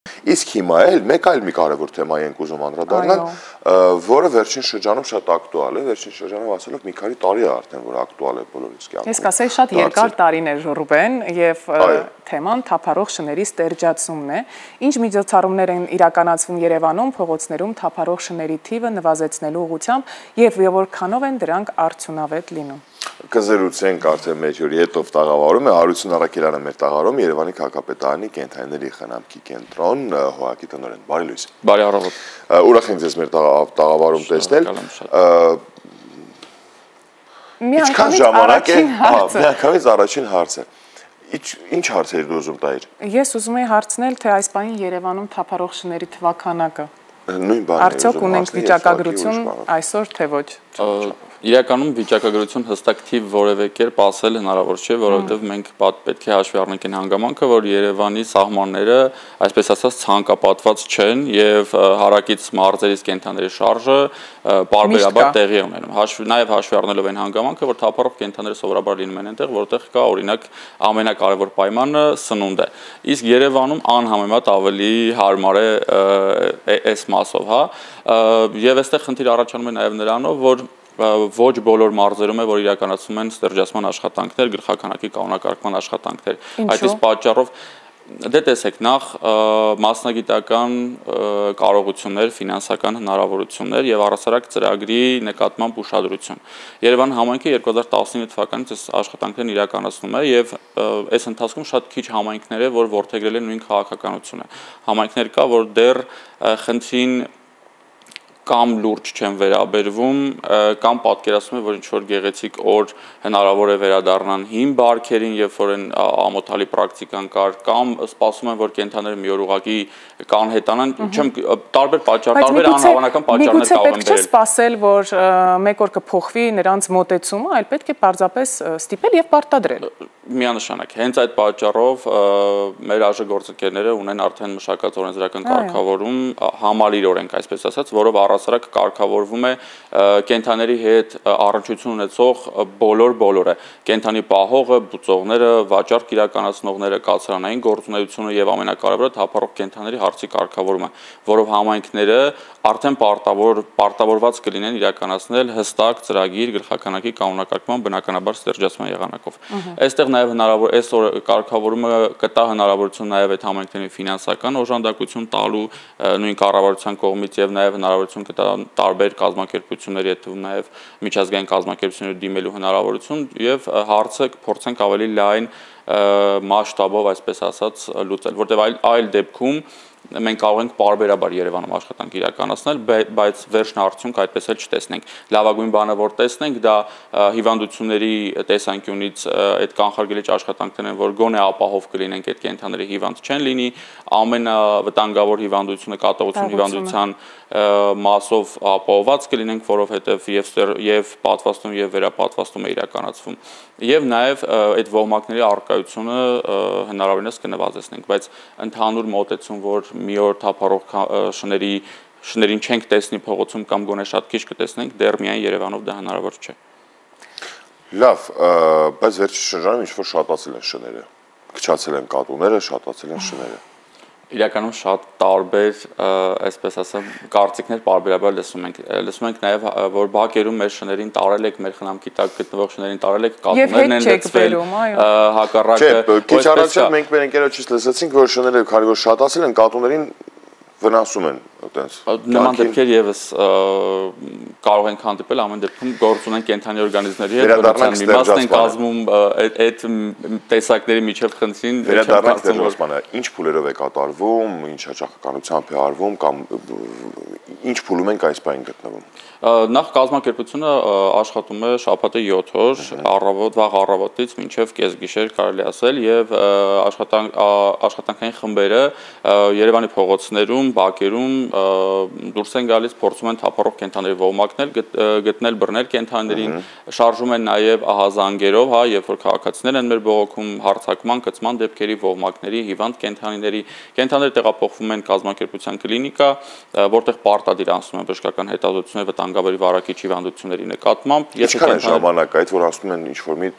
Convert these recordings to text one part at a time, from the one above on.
Իսկ հիմա էլ մեկ այլ մի կարևոր թեմա ենք ուզում անդրադառնալ, որը վերջին շրջանում շատ ակտուալ է, վերջին շրջանում ասելով մի քանի տարի է արդեն, որ ակտուալ է բոլորիս կյանքում։ Ես կասեի շատ երկար տարիներ Ռուբեն, եւ թեման թափառող շների ստերջացումն է։ Ինչ միջոցառումներ են իրականացվում Երևանում փողոցներում թափառող շների թիվը նվազեցնելու ուղղությամբ եւ որքանով են դրանք արդյունավետ լինում։ Կզրուցենք արդեն մեր հյուրի հետով տաղավարում է Հարություն Արաքելյանը մեր տաղավարում Երևանի քաղաքապետարանի կենդանիների խնամքի կենտրոն ՀՕԱԿ-ի տնօրեն։ Բարի լույս։ Բարի առավոտ։ Ուրախ ենք ձեզ մեր տաղավարում տեսնել։ Ինչքան ժամանակ է, միանգամից առաջին հարցը։ Ինչ հարցեր դու ուզում տայիր։ Ես ուզում եի հարցնել, թե այս պահին Երևանում թափառող շների թվականակը։ Նույն բանն է։ Արդյոք ունենք վիճակագրություն այսօր, թե ոչ։ Իրականում վիճակագրություն հստակ թիվ որևէ կերպ ասել հնարավոր չէ, որովհետև մենք պետք է հաշվի առնենք այն հանգամանքը, որ Երևանի սահմանները, այսպես ասած, ցանկապատված չեն եւ հարակից մարզերից կենդանների շարժը պարբերաբար տեղի է ունենում։ Նաեւ հաշվի առնելով այն հանգամանքը, որ թափառող կենդանները սովորաբար լինում են այնտեղ, որտեղ կա օրինակ ամենակարևոր պայմանը սնունդ է։ Իսկ Երևանում անհամեմատ ավելի հարմար է այս մասով, հա։ Եվ այստեղ խնդիր առաջանում է նաեւ նրանով, որ ոչ բոլոր մարզերում է, որ իրականացում են ստերջացման աշխատանքներ, գլխաքանակի կանոնակարգման աշխատանքներ։ Այդ իսկ պատճառով դե տեսեք, նախ մասնագիտական կարողություններ, ֆինանսական հնարավորություններ եւ առասարակ ծրագրի նկատմամբ ուշադրություն։ Երևան համայնքը 2019 թվականից այս աշխատանքներն իրականացնում է եւ այս ընթացքում շատ քիչ համայնքներ է, որ որդեգրել են նույն քաղաքականությունը։ Համայնքներ կա, որ դեռ խնդրին կամ լուրջ չեն վերաբերվում, կամ պատկերացնում են, որ ինչ-որ գեղեցիկ օր հնարավոր է վերադառնան հին բարքերին, երբ որ են ամոթալի պրակտիկան կար, կամ սպասում են, որ կենդանները մի օր ուղղակի կանհետանան, տարբեր պատճառ, տարբեր անհավանական պատճառներ կարող են բերել։ Պետք չէ սպասել, որ մեկ օր կփոխվի նրանց մոտեցումը, այլ պետք է պարզապես ստիպել եւ պարտադրել։ Միանշանակ, հենց այդ պատճառով մեր ԱԺ-գործընկերները ունեն արդեն մշակած օրենսդրական կարգավորում, համալիր օրենք, այսպես ասած, որով առասարակ կարգավորվում է կենդանների հետ առնչություն ունեցող բոլորը, կենդանի պահողը, բուծողները, վաճառք իրականացնողները, կացարանային գործունեությունը եւ ամենակարևորը թափառող կենդանների հարցի կարգավորումը, որով համայնքները արդեն պարտավորված կլինեն իրականացնել հստակ ծրագիր գլխաքանակի կանոնակարգման բնականաբար ստերջացման եղանակով։ Այստեղ նաեւ հնարավոր այս կարգավորումը կտա հնարավորություն նաեւ այդ համայնքներին ֆինանսական օժանդակություն տալու նույն կառավարության կողմից եւ նաեւ հնարավորություն կտա տարբեր կազմակերպությունների, այդ թվում նաեւ միջազգային կազմակերպությունների դիմելու հնարավորություն եւ հարցը փորձենք ավելի լայն մասշտաբով, այսպես ասած, լուծել, որտեղ այլ դեպքում մենք կարող ենք պարբերաբար Երևանում աշխատանք իրականացնել, բայց վերջն արդյունք այդպես էլ չտեսնենք։ Լավագույն բանը, որ տեսնենք, դա հիվանդությունների տեսանկյունից այդ կանխարգելիչ աշխատանքներն են, որ գոնե ապահով կլինենք այդ կենդանների հիվանդ չեն լինի, ամենավտանգավոր հիվանդությունը կատաղություն հիվանդության մասով ապահովված կլինենք, որովհետև եւ պատվաստում եւ վերապատվաստում է իրականացվում։ Եվ նաեւ այդ ոհմակների առկայությունը հնարավորինս կնվազեցնենք, բայց ընդհանուր մոտեցում, որ մի օր թափառող շներին չենք տեսնի փողոցում կամ գոնե շատ քիչ կտեսնենք, դեռ միայն Երևանով դա հնարավոր չէ։ Լավ, բայց վերջին շրջանում ինչ-որ շատացել են շները, քչացել են կատուները, շատացել են շները։ Իրականում շատ տարբեր, այսպես ասեմ, կարծիքներ պարբերաբար լսում ենք նաև, որ բակերում մեր շներին տարել եք, մեր խնամքի տակ գտնվող շներին տարել եք, կատուներն են լցվել, հակառակը։ Չէ, քիչ առաջ մենք մեր ընկերոջից լսեցինք, որ շները քանի որ շատացել են, կատուներին վնասում են այտենց։ Նման դեպքեր եւս կարող ենք հանդիպել ամեն դեպքում գործ ունեն կենդանի օրգանիզմների հետ, որոնց մի մասն են կազմում այդ տեսակների միջև խնդրին վերադառնանք ստերջացմանը, ինչ փուլերով է կատարվում, ինչ հաճախականությամբ է արվում կամ ինչ փուլում ենք այս բանին գտնվում։ Նախ կազմակերպությունը աշխատում է շաբաթը 7 օր, վաղ առավոտից մինչև կեսգիշեր կարելի ասել եւ աշխատանքային խմբերը Երևանի փողոցներում, բակերում դուրս են գալիս, փորձում են թափառող կենդանների ոհմակներ գտնել, բռնել կենդանիներին, շարժում են նաև ահազանգերով, հա, երբ որ քաղաքացիներ են մեր բողոքում հարձակման, կծման դեպքերի, ոհմակների, հիվանդ կենդանիների տեղափոխվում են կազմակերպության կլինիկա, որտեղ պարտադիր անցնում են բժշկական հետազոտություններ վտանգաբերի վարակիչ հիվանդությունների նկատմամբ։ Ինչքան է ժամանակ այդ, որ ասում են ինչ-որ մի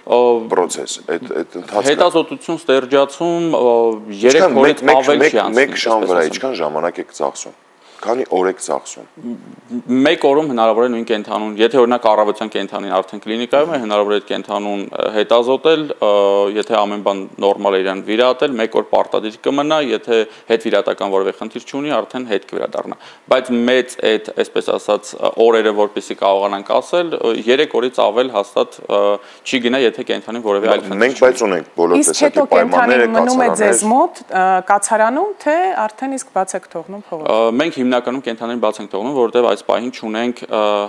պրոցես, այդ ընթացքը։ Հետազոտություն, ստերջացում 3 օրից ավել չի անցնում։ Մեկ շան վրա ինչքան ժամանակ եք ծախսում։ Քանի օր եք ծախսում։ Մեկ օրում հնարավոր է նույն կենդանուն, եթե օրինակ առավոտյան կենդանին արդեն կլինիկայում է, հնարավոր է այդ կենդանուն հետազոտել, եթե ամեն բան նորմալ է իրան վիրատել, մեկ օր պարտադիր կմնա, եթե հետվիրատական որևէ խնդիր չունի, արդեն հետ կվերադառնա։ Բայց մեծ այդ, այսպես ասած, օրերը, որպեսզի կարողանանք ասել, 3 օրից ավել հաստատ չի գնա, եթե կենդանին որևէ այլ խնդիր չունի։ Մենք բայց ունենք բոլոր տեսակի պայմանները, մնում է ձեզ մոտ կացարանում, թե արդեն իսկ բաց եք թողնում փողոց։ Մենք հիմնականում կենդանիներին բաց ենք թողնում, որովհետև այս պահին չունենք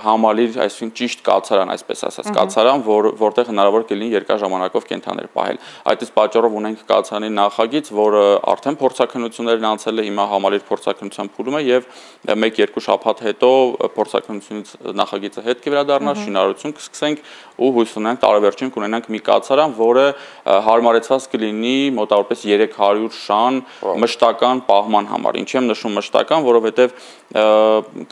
համալիր, այսինքն ճիշտ կացարան, այսպես ասած, կացարան, որտեղ հնարավոր կլինի երկար ժամանակով կենդաններ պահել։ Այդ իսկ պատճառով ունենք կացարանի նախագիծ, որը արդեն փորձաքննություններն անցել է, հիմա համալիր փորձաքննության փուլում է եւ 1-2 շաբաթ հետո փորձաքննությունից նախագիծը հետ կվերադառնա, շինարարություն կսկսենք ու հույս ունենք տարեվերջին կունենանք մի կացարան, որը հարմարեցված կլինի մոտավորապես 300 շան մշտական պահման համար։ Ինչի եմ նշում մշտական, որովհետև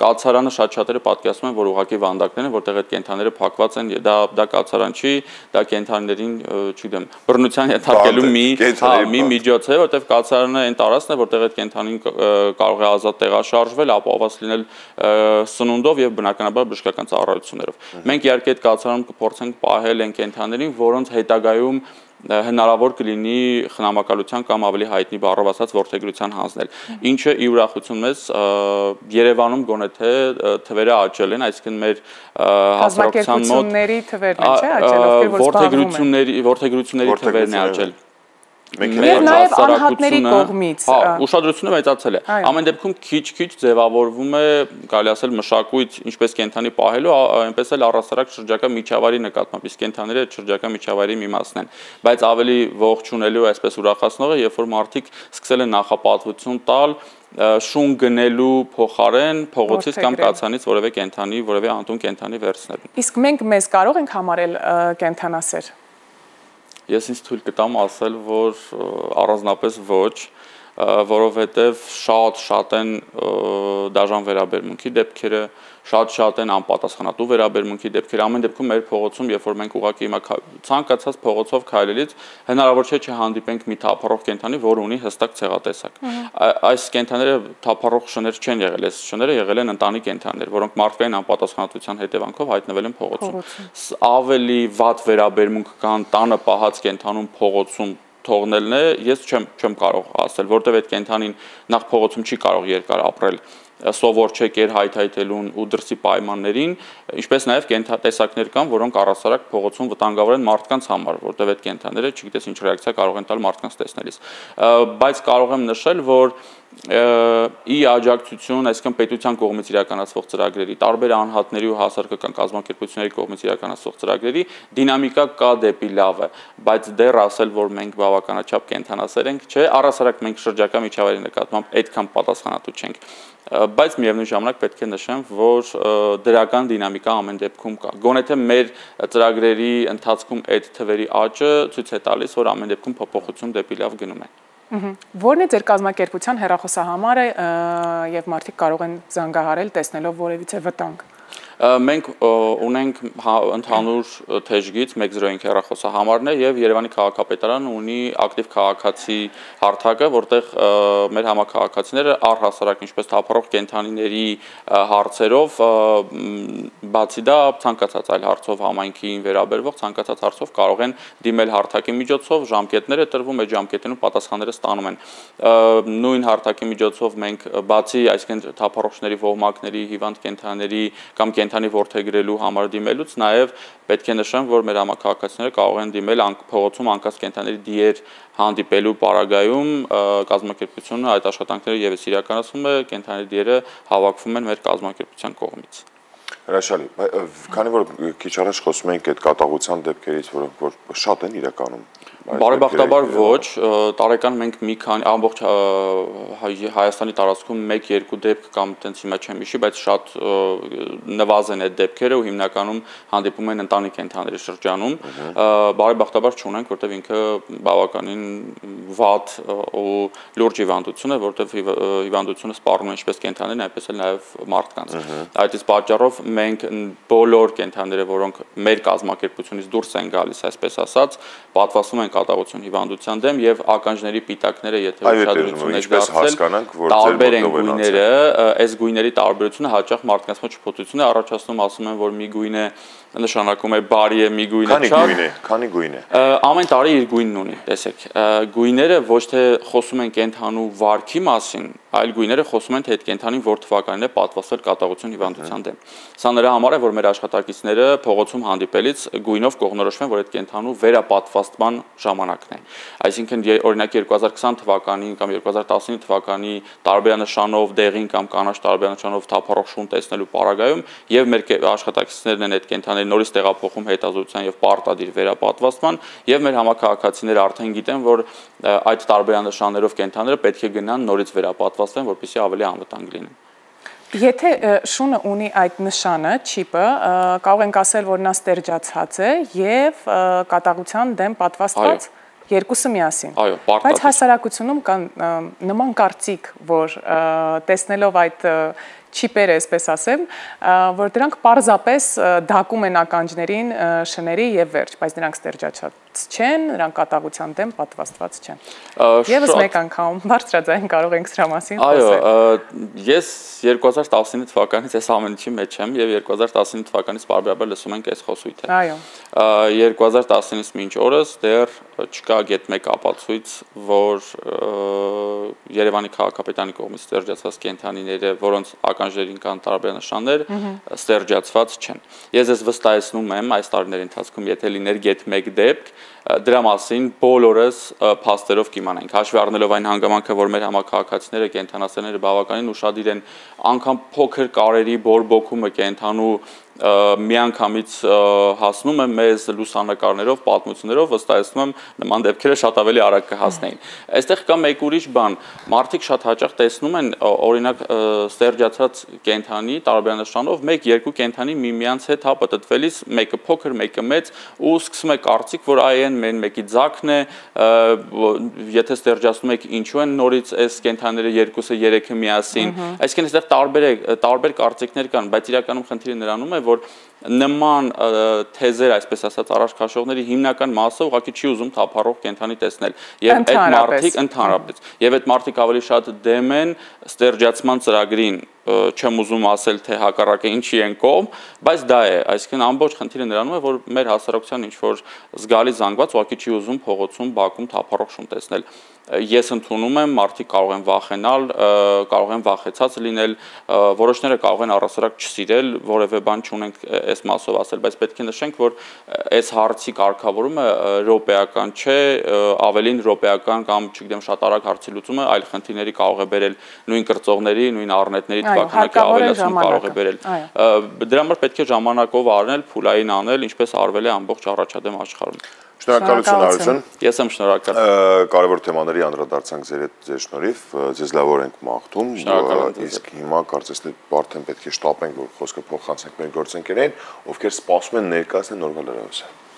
կացարանը շատ-շատերը պատկերացնում են, որ ուղղակի վանդակներ են, որտեղ այդ կենդանիները փակված են, դա կացարան չի, դա կենդանիներին, չգիտեմ, բռնության ենթարկելու մի միջոց է, որտեղ կացարանը այն տարածքն է, որտեղ այդ կենդանին կարող է ազատ տեղաշարժվել, ապահովված լինել սնունդով եւ բնականաբար բժշկական ծառայություններով։ Մենք իհարկե այդ կացարանում կփորձենք պահել այն կենդանիներին, որոնց հետագայում հնարավոր կլինի խնամակալության կամ ավելի հայտնի բառով ասած որդեգրության հանձնել, ինչը ի ուրախություն մեզ Երևանում գոնե թե թվերը աճել են, այսինքն մեր հասարակության մոտ թվերն են, չէ՞, աճել, ովքեր որ զբաղվում են, որդեգրությունների թվերն է աճել։ Եվ նաև անհատների կողմից ուշադրությունը մեծացել է։ Ամեն դեպքում քիչ-քիչ ձևավորվում է, կարելի ասել, մշակույթ, ինչպես կենդանի պահելու, այնպես էլ առհասարակ շրջակա միջավայրի նկատմամբ, իսկ կենդանիները այդ շրջակա միջավայրի մի մասն են։ Բայց ավելի ողջունելու, այսպես ուրախացնող է, երբ որ մարդիկ սկսել են նախապատվություն տալ շուն գնելու փոխարեն փողոցից կամ կացանից որևէ կենդանի, որևէ անտուն կենդանի վերցնելու։ Իսկ մենք մեզ կարող ենք համարել կենդանասեր։ Ես ինձ թույլ կտամ ասել, որ առանձնապես ոչ, որովհետև շատ են դաժան վերաբերմունքի դեպքերը, շատ են անպատասխանատու վերաբերմունքի դեպքերը, ամեն դեպքում մեր փողոցում, երբ որ մենք ուղղակի հիմա ցանկացած փողոցով քայլելից հնարավոր չէ չհանդիպենք մի թափառող կենդանի, որը ունի հստակ ցեղատեսակ։ Այս կենդանիները թափառող շներ չեն եղել, այս շները եղել են ընտանի կենդանիներ, որոնք մարդկային անպատասխանատվության հետևանքով հայտնվել են փողոցում։ Ավելի վատ վերաբերմունք կան տանը պահած կենդանուն փողոցում թողնելն է, ես չեմ կարող ասել, որտեղ այդ կենդանին նախ փողոցում չի կարող երկար ապրել, սովոր չէ կեր հայթայթելուն ու դրսի պայմաններին, ինչպես նաև տեսակներ կան, որոնք առհասարակ փողոցում վտանգավոր են մարդկանց համար, որտեղ այդ կենդանիները չգիտես ինչ ռեակցիա կարող են տալ մարդկանց տեսնելիս։ Բայց կարող եմ նշել, որ ի աջակցություն, այսինքն պետության կողմից իրականացվող ծրագրերի, տարբեր անհատների ու հասարակական կազմակերպությունների կողմից իրականացվող ծրագրերի դինամիկա կա դեպի լավը, բայց դեռ ասել, որ մենք բավականաչափ կենդանասեր ենք, չէ, առհասարակ մենք շրջակա միջավայրի նկատմամբ այդքան պատասխանատու չենք, բայց միևնույն ժամանակ պետք է նշեմ, որ դրական դինամիկա ամեն դեպքում կա։ Գոնե թե մեր ծրագրերի ընթացքում այդ թվերի աճը ցույց է տալիս, որ ամեն դեպքում փոփոխություն դեպի լավ գնում է։ Որն է ձեր կազմակերպության հեռախոսահամարը եւ մարդիկ կարող են զանգահարել տեսնելով որևիցե վտանգ։ Մենք ունենք ընդհանուր թեժգից 105 հեռախոսահամարն է եւ Երևանի քաղաքապետարանը ունի ակտիվ քաղաքացի հարթակը, որտեղ մեր համաքաղաքացիները առհասարակ ինչպես թափառող կենդանիների հարցերով, բացի դա ցանկացած այլ հարցով համայնքին վերաբերվող ցանկացած հարցով կարող են դիմել հարթակի միջոցով, ժամկետներ է տրվում, այդ ժամկետներում պատասխանները ստանում են։ Նույն հարթակի միջոցով մենք բացի, այսինքն թափառողների, ոհմակների, հիվանդ կենդանիների կամ կենդանի որդեգրելու համար դիմելուց, նաև պետք է նշեմ, որ մեր համաքաղաքացիները կարող են դիմել փողոցում անկած կենդանիների դիեր հանդիպելու պարագայում, կազմակերպությունը այդ աշխատանքները եւս իրականացնում է, կենդանիների դիերը հավաքվում են մեր կազմակերպության կողմից։ Հրաշալի, քանի որ քիչ առաջ խոսում էինք այդ կատաղության դեպքերից, որոնք որ շատ են իրականում Բարեբախտաբար ոչ, տարեկան մենք մի քանի ամբողջ Հայաստանի տարածքում 1-2 դեպք կամ տենց հիմա չեմ հիշի, բայց շատ նվազեն այդ դեպքերը ու հիմնականում հանդիպում են ընտանի կենդանիների շրջանում։ Բարեբախտաբար չունենք, որտեղ ինքը բավականին վատ ու լուրջ հիվանդություն է, որտեղ հիվանդությունը սպառնում է ինչպես կենդանիներին, այնպես էլ նաև մարդկանց։ Այդ իսկ պատճառով մենք բոլոր կենդանիները, որոնք մեր կազմակերպությունից դուրս են գալիս, այսպես ասած, պատվաստվում են կատաղություն հիվանդության դեմ եւ ականջների պիտակները, եթե ուշադրություն եք դարձել, տարբեր են գույները, այս գույների տարբերությունը հաճախ մարդկանց մոտ շփոթություն է առաջացնում, ասում են, որ մի գույն է նշանակում է բարի է, մի գույն է չար։ Քանի գույն է։ Ամեն տարի իր գույնն ունի, տեսեք։ Գույները ոչ թե խոսում են կենդանու վարքի մասին, այլ գույները խոսում են թե այդ կենդանին որ թվականին է պատվաստվել կատաղություն հիվանդության դեմ։ Սա նրա համար է, որ մեր աշխատակիցները փողոցում հանդիպելիս գույնով կողնորոշվեն, որ այդ կենդանու վերապատվաստման ժամանակն է։ Այսինքն օրինակ 2020 թվականին կամ 2019 թվականի տարբերանշանով դեղին կամ կանաչ տարբերանշանով թափառող շուն տեսնելու պարագայում եւ մեր աշխատակիցներն են այդ կենդանիները նորից տեղափոխում հետազոտության եւ պարտադիր վերապատվաստման եւ մեր համակարգացիները արդեն գիտեն, որ այդ տարբերանշաններով կենդանիները պետք է գնան նորից վերապատվաստվեն, որպեսզի ավելի անվտանգ լինեն։ Եթե շունը ունի այդ նշանը, չիպը, կարող ենք ասել, որ նա ստերջացած է եւ կատաղության դեմ պատվաստված երկուսը միասին։ Այո, պարտադիր։ Բայց հասարակությունում կան նման կարծիք, որ տեսնելով այդ չիպերը, այսպես ասեմ, որ դրանք պարզապես դակում են ականջներին շների եւ վերջ, բայց նրանք ստերջացած չեն, նրանք կատաղության դեմ պատվաստված չեն։ Եվս մեկ անգամ բարձրաձայն կարող ենք սրա մասին խոսել։ Այո, ես 2019 թվականից այս ամեն ինչի մեջ եմ եւ 2019 թվականից բարբերաբար լսում ենք այս խոսույթը։ Այո։ 2019-ից մինչ օրս դեռ չկա գետ մեկ ապացույց, որ Երևանի քաղաքապետարանի կողմից ստերջացված կենդանիները, որոնց ականջներին կան տարբերանշաններ, ստերջացված չեն։ Ես ես վստահեցնում եմ այս տարիների ընթացքում, եթե լիներ գետ մեկ դեպք, դրա մասին բոլորս փաստերով կիմանանք, հաշվի առնելով այն հանգամանքը, որ մեր համակարգացիները, կենդանասերները բավականին ուշադիր են, անգամ փոքր կարերի բորբոքումը կենդանու միանգամից հասնում է մեզ լուսանկարներով, պատմություններով, վստահեցնում եմ նման դեպքերը շատ ավելի արագ կհասնեին։ Այստեղ կա մեկ ուրիշ բան, մարդիկ շատ հաճախ տեսնում են օրինակ ստերջացած կենդանի տարբերանշանով 1-2 կենդանի միմյանց հետ պատտվելիս մեկը փոքր, մեկը մեծ ու սկսում է կարծիք, որ այն մեն մեկի ձակն է, եթե ստերջացնում եք ինչու են նորից այս կենդանիները 2-3-ը միասին, այսինքն այստեղ տարբեր կարծիքներ կան, բայց իրականում խնդիրը նրանում է, որ նման թեզեր, այսպես ասած, առաջ քաշողների հիմնական մասը ուղղակի չի ուզում թափառող կենդանի տեսնել եւ այդ մարդիկ ընդհանրապես եւ այդ մարդիկ ավելի շատ դեմ են ստերջացման ծրագրին, չեմ ուզում ասել թե հակառակը ինչի են կողմ, բայց դա է, այսինքն ամբողջ խնդիրը նրանում է, որ մեր հասարակության ինչ որ զգալի զանգված ուղղակի չի ուզում փողոցում բակում թափառող շուն տեսնել։ Ես ընդունում եմ, մարդիկ կարող են վախենալ, կարող են վախեցած լինել, որոշները կարող են առասարակ չսիրել, որևէ բան չունենք այս մասով ասել, բայց պետք է նշենք, որ այս հարցի կարգավորումը րոպեական չէ, ավելին րոպեական կամ չգիտեմ շատ արագ հարցի լուծումը այլ խնդիրների կարող է բերել նույն կրծողների, նույն առնետների թվականակի ավելացում կարող է բերել։ Դրա համար պետք է ժամանակով արնել, փուլային անել, ինչպես արվել է ամբողջ առաջադեմ աշխարհում։ Շնորհակալություն Արություն։ Ես եմ շնորհակալ։ Կարևոր թեմաների անդրադարձանք ձեր շնորհիվ, ձեզ լավ ենք մաղթում, իսկ հիմա կարծես թե արդեն պետք է շտապենք, որ խոսքը փոխանցենք մեր գործընկերներին, ովքեր սպասում են ներկայացնել նորվա լրատվությունը։